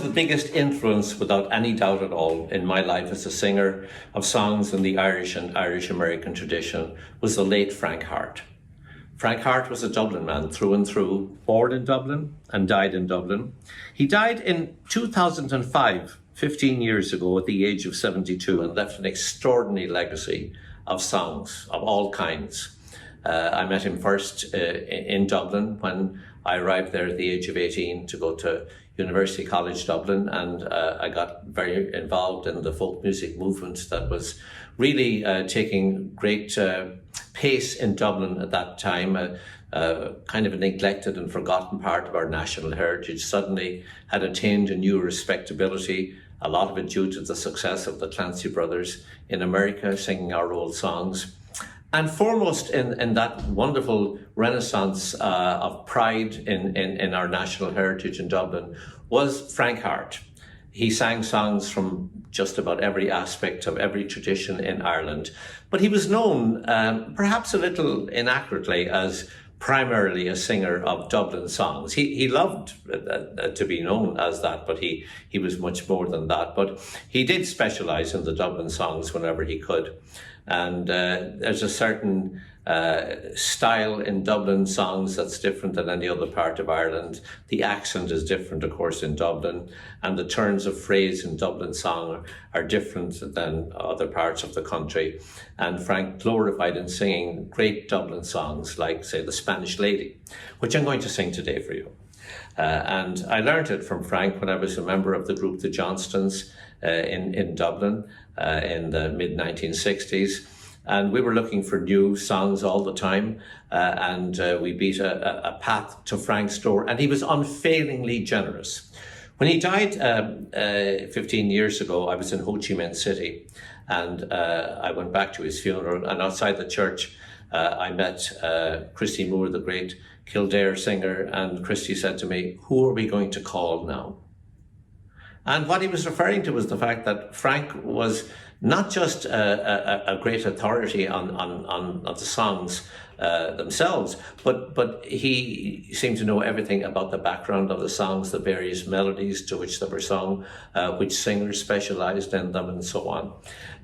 the biggest influence, without any doubt at all, in my life as a singer of songs in the Irish and Irish-American tradition was the late Frank Harte. Frank Harte was a Dublin man through and through, born in Dublin and died in Dublin. He died in 2005, 15 years ago, at the age of 72, and left an extraordinary legacy of songs of all kinds. I met him first in Dublin when I arrived there at the age of 18 to go to University College Dublin, and I got very involved in the folk music movement that was really taking great pace in Dublin at that time. Kind of a neglected and forgotten part of our national heritage suddenly had attained a new respectability, a lot of it due to the success of the Clancy brothers in America singing our old songs. And foremost in that wonderful renaissance of pride in our national heritage in Dublin was Frank Harte. He sang songs from just about every aspect of every tradition in Ireland, but he was known, perhaps a little inaccurately, as primarily a singer of Dublin songs. He loved to be known as that, but he was much more than that. But he did specialise in the Dublin songs whenever he could. And there's a certain style in Dublin songs that's different than any other part of Ireland. The accent is different, of course, in Dublin, and the turns of phrase in Dublin song are different than other parts of the country. And Frank glorified in singing great Dublin songs like, say, The Spanish Lady, which I'm going to sing today for you. And I learned it from Frank when I was a member of the group The Johnstons in Dublin in the mid-1960s. And we were looking for new songs all the time, and we beat a path to Frank's door, and he was unfailingly generous. When he died 15 years ago, I was in Ho Chi Minh City, and I went back to his funeral, and outside the church I met Christy Moore, the great Kildare singer, and Christy said to me, "Who are we going to call now?" And what he was referring to was the fact that Frank was not just a great authority on the songs themselves, but he seemed to know everything about the background of the songs, the various melodies to which they were sung, which singers specialised in them, and so on.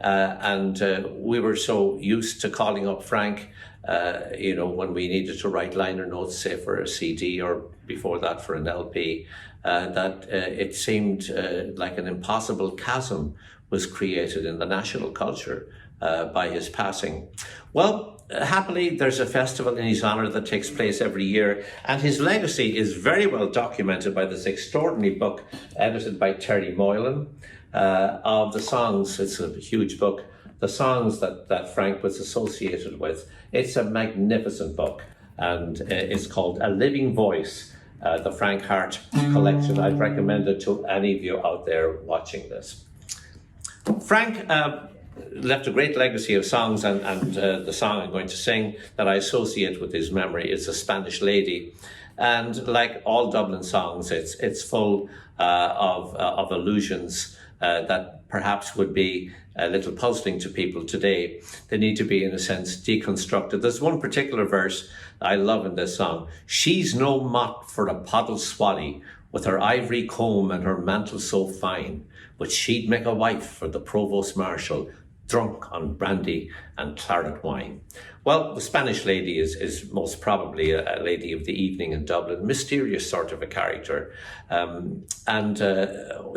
And we were so used to calling up Frank, when we needed to write liner notes, say for a CD or before that for an LP, that it seemed like an impossible chasm was created in the national culture by his passing. Well, happily, there's a festival in his honour that takes place every year, and his legacy is very well documented by this extraordinary book edited by Terry Moylan of the songs. It's a huge book, the songs that Frank was associated with. It's a magnificent book, and it's called A Living Voice, the Frank Harte collection. I'd recommend it to any of you out there watching this. Frank left a great legacy of songs, and the song I'm going to sing that I associate with his memory is The Spanish Lady. And like all Dublin songs, it's full of allusions that perhaps would be a little puzzling to people today. They need to be, in a sense, deconstructed. There's one particular verse I love in this song. "She's no mot for a poddle swally, with her ivory comb and her mantle so fine, but she'd make a wife for the provost marshal, drunk on brandy and claret wine." Well, the Spanish Lady is most probably a lady of the evening in Dublin, mysterious sort of a character. And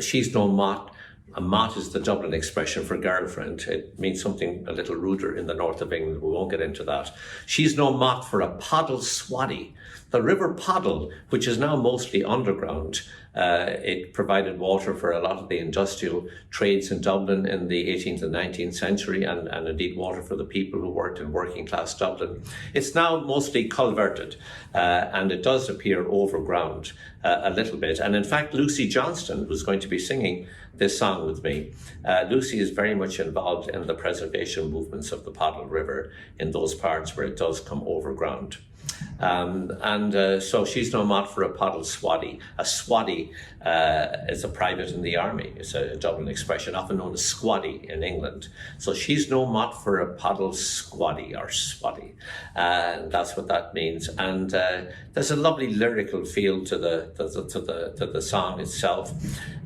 she's no mot. A mot is the Dublin expression for girlfriend. It means something a little ruder in the north of England. We won't get into that. "She's no mot for a poddle swaddy." The River Poddle, which is now mostly underground, it provided water for a lot of the industrial trades in Dublin in the 18th and 19th century, and indeed water for the people who worked in working class Dublin. It's now mostly culverted, and it does appear overground a little bit. And in fact, Lucy Johnston, who's going to be singing this song with me, Lucy is very much involved in the preservation movements of the Poddle River in those parts where it does come overground. So she's no mot for a poddle swaddy. A swaddy is a private in the army. It's a Dublin expression, often known as squaddy in England. So she's no mot for a poddle squaddy or swaddy. And that's what that means. And there's a lovely lyrical feel to the song itself.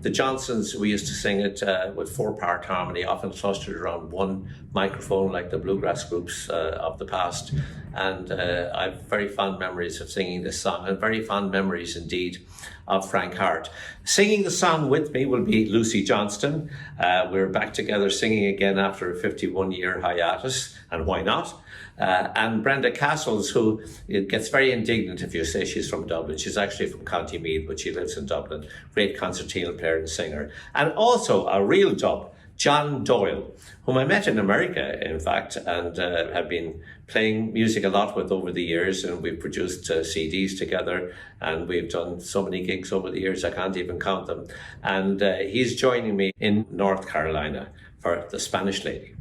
The Johnstons, we used to sing it with 4-part harmony, often clustered around one microphone like the bluegrass groups of the past. And I've very fond memories of singing this song, and very fond memories indeed of Frank Harte. Singing the song with me will be Lucy Johnston. We're back together singing again after a 51-year hiatus, and why not? And Brenda Castles, who gets very indignant if you say she's from Dublin. She's actually from County Meath, but she lives in Dublin. Great concertina player and singer. And also a real dub, John Doyle, whom I met in America, in fact, and have been playing music a lot with over the years. And we've produced CDs together, and we've done so many gigs over the years, I can't even count them. And he's joining me in North Carolina for The Spanish Lady.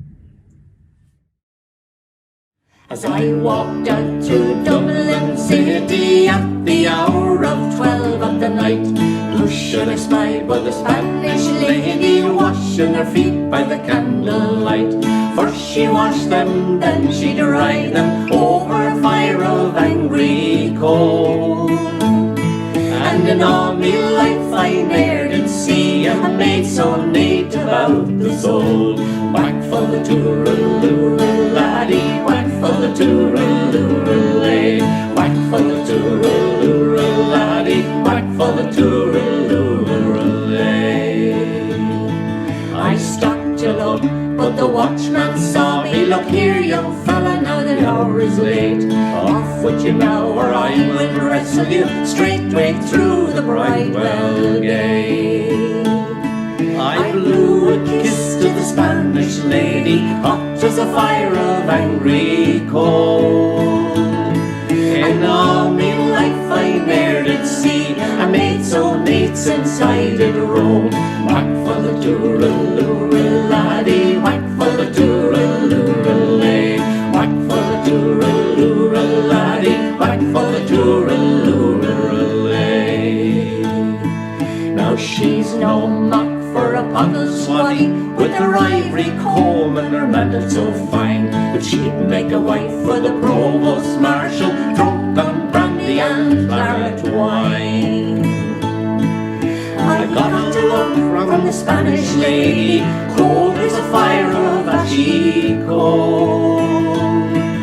As I walked out to Dublin city at the hour of 12 of the night, who should I spy but the Spanish lady washing her feet by the candlelight? First she washed them, then she dried them over a fire of angry coal. And in all me life I ne'er did see a maid so neat about the soul. Whack for the tooraloo laddie, whack for the tooraloo-lay, whack for the tooraloo laddie, whack for the tooraloo-lay. I stopped to look, but the watchman saw me. Look here, young fella, now the hour is late. Off with you now, or I will wrestle you straightway through the Bridewell gate. I blew a kiss to the Spanish lady, hot as a fire of angry coal. In all me life I ne'er did see a maid so neat since I did roam. Whack for the tooraloo laddie, whack for the tooraloo-lay, whack for the tooraloo laddie, whack for the tooraloo-lay. Now she's no mock for a puddle's swaddy, with her ivory comb and her mantle so fine, but she'd make a wife for the provost marshal, drunk on brandy and claret wine. I got a look from the Spanish lady, cold as a fire of ashy coal.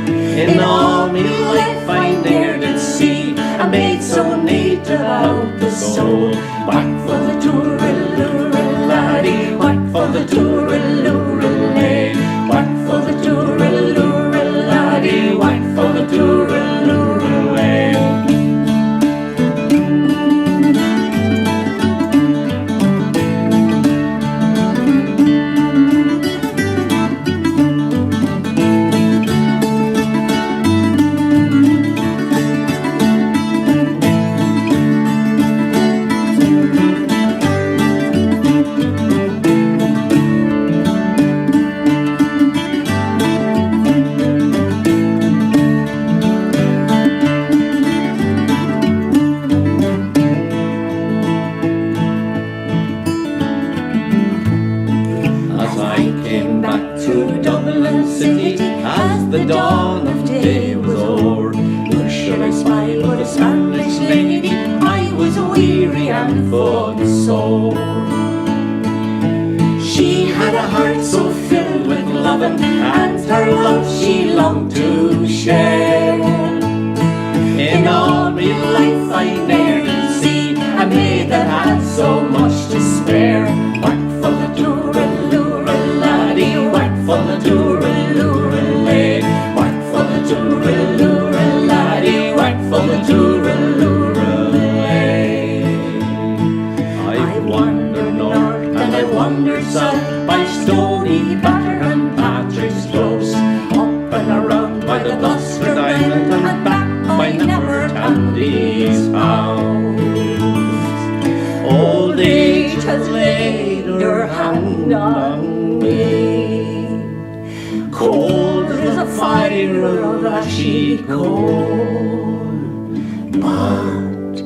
In all me life I ne'er did see a maid so neat about the soul. Whack for the tooraloo laddie, whack for the tooraloo-lay, whack for the tooraloo laddie, whack for the tooraloo-lay. The dawn of day was o'er. Where should I spy but a Spanish lady? I was weary and footsore. She had a heart so filled with loving, and her love she longed to share. In all my life I ne'er did see a maid that had so much to spare. Whack for the tooraloo laddie, whack for the tooraloo-lay, whack for the tooraloo laddie, whack for the tooraloo-lay. I wandered north and I wandered south, by Stony Batter and Patrick's Close, up and around by the Bustard Island, and back by Never-Tandy's house. Old age has laid her hand on me, cold as a fire of ashy coal. But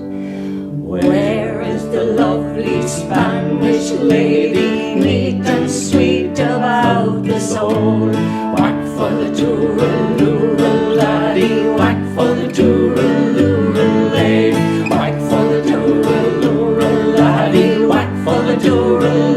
where is the lovely Spanish lady, neat and sweet about the soul? Whack for the tooraloo laddie, whack for the tooraloo-lay, whack for the tooraloo laddie, whack for the Madura